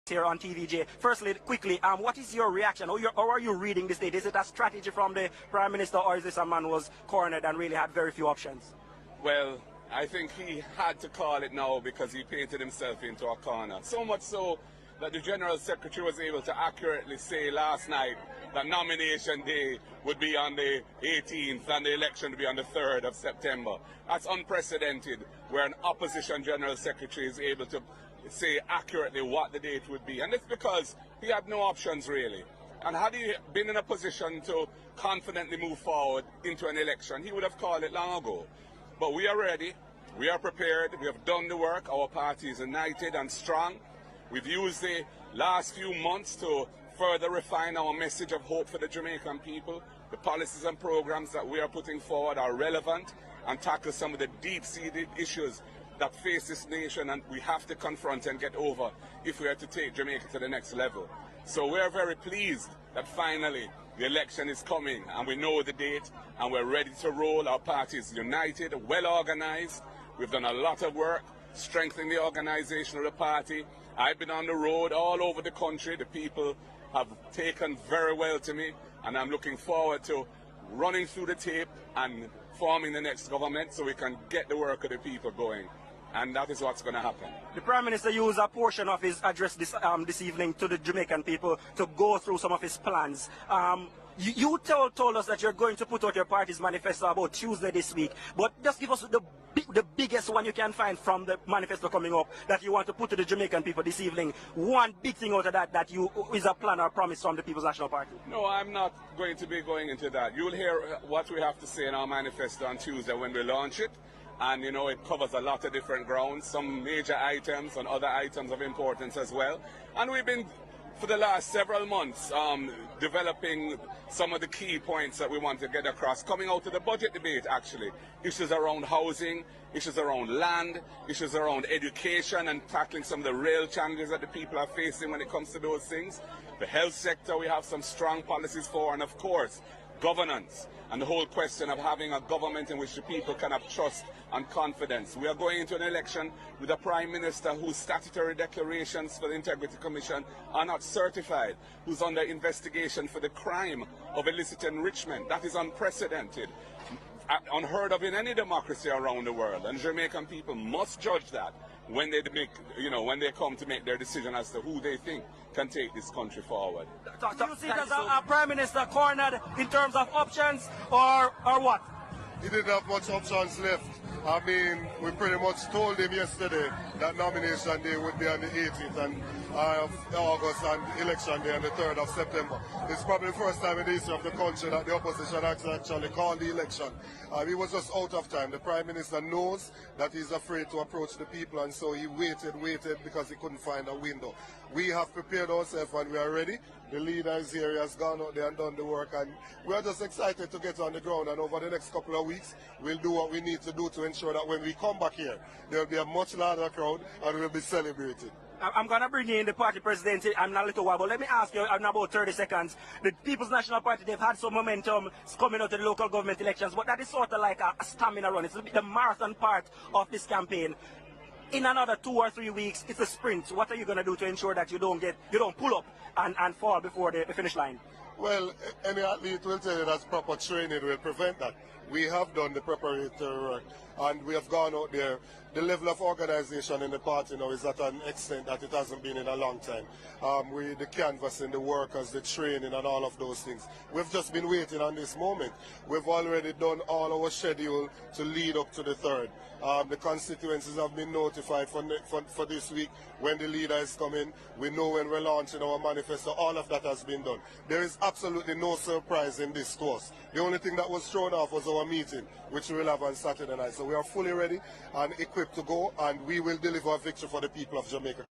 here on TVJ. Firstly, quickly, what is your reaction? How are you reading this date? Is it a strategy from the Prime Minister, or is this a man who was cornered and really had very few options? Well, I think he had to call it now because he painted himself into a corner. So much so that the General Secretary was able to accurately say last night that nomination day would be on the 18th and the election would be on the 3rd of September. That's unprecedented, where an opposition General Secretary is able to say accurately what the date would be. And it's because he had no options really. And had he been in a position to confidently move forward into an election, he would have called it long ago. But we are ready, we are prepared, we have done the work, our party is united and strong. We've used the last few months to further refine our message of hope for the Jamaican people. The policies and programs that we are putting forward are relevant and tackle some of the deep-seated issues that face this nation and we have to confront and get over if we are to take Jamaica to the next level. So we are very pleased that finally the election is coming and we know the date and we're ready to roll. Our party is united, well organized. We've done a lot of work strengthening the organization of the party. I've been on the road all over the country. The people have taken very well to me and I'm looking forward to running through the tape and forming the next government so we can get the work of the people going. And that is what's going to happen. The Prime Minister used a portion of his address this evening to the Jamaican people to go through some of his plans. You told us that you're going to put out your party's manifesto about Tuesday this week, but just give us the biggest one you can find from the manifesto coming up that you want to put to the Jamaican people this evening. One big thing out of that is a plan or promise from the People's National Party. No, I'm not going to be going into that. You'll hear what we have to say in our manifesto on Tuesday when we launch it. And you know, it covers a lot of different grounds, some major items and other items of importance as well. And we've been, for the last several months, developing some of the key points that we want to get across, coming out of the budget debate actually. Issues around housing, issues around land, issues around education and tackling some of the real challenges that the people are facing when it comes to those things. The health sector we have some strong policies for, and of course, governance and the whole question of having a government in which the people can have trust and confidence. We are going into an election with a Prime Minister whose statutory declarations for the Integrity Commission are not certified, who's under investigation for the crime of illicit enrichment. That is unprecedented, unheard of in any democracy around the world, and Jamaican people must judge that when they make, when they come to make their decision as to who they think can take this country forward. Do you see it as a Prime Minister cornered in terms of options or what? He didn't have much options left. I mean, we pretty much told him yesterday that nomination day would be on the 18th of August and election day on the 3rd of September. It's probably the first time in the history of the country that the opposition actually called the election. He was just out of time. The Prime Minister knows that he's afraid to approach the people, and so he waited because he couldn't find a window. We have prepared ourselves and we are ready. The leader is here, he has gone out there and done the work, and we are just excited to get on the ground, and over the next couple of weeks we'll do what we need to do to ensure that when we come back here there will be a much larger crowd and we'll be celebrating. I'm going to bring in the party president in a little while, but let me ask you in about 30 seconds. The People's National Party, they've had some momentum coming out of the local government elections, but that is sort of like a stamina run. It's the marathon part of this campaign. In another 2 or 3 weeks, it's a sprint. What are you going to do to ensure that you don't pull up and fall before the finish line? Well, any athlete will tell you that proper training will prevent that. We have done the preparatory work and we have gone out there. The level of organization in the party now is at an extent that it hasn't been in a long time. The canvassing, the workers, the training and all of those things. We've just been waiting on this moment. We've already done all our schedule to lead up to the 3rd. The constituencies have been notified for this week when the leader is coming. We know when we're launching our manifesto. All of that has been done. There is absolutely no surprise in this course. The only thing that was thrown off was our meeting, which we will have on Saturday night. So we are fully ready and equipped to go, and we will deliver a victory for the people of Jamaica.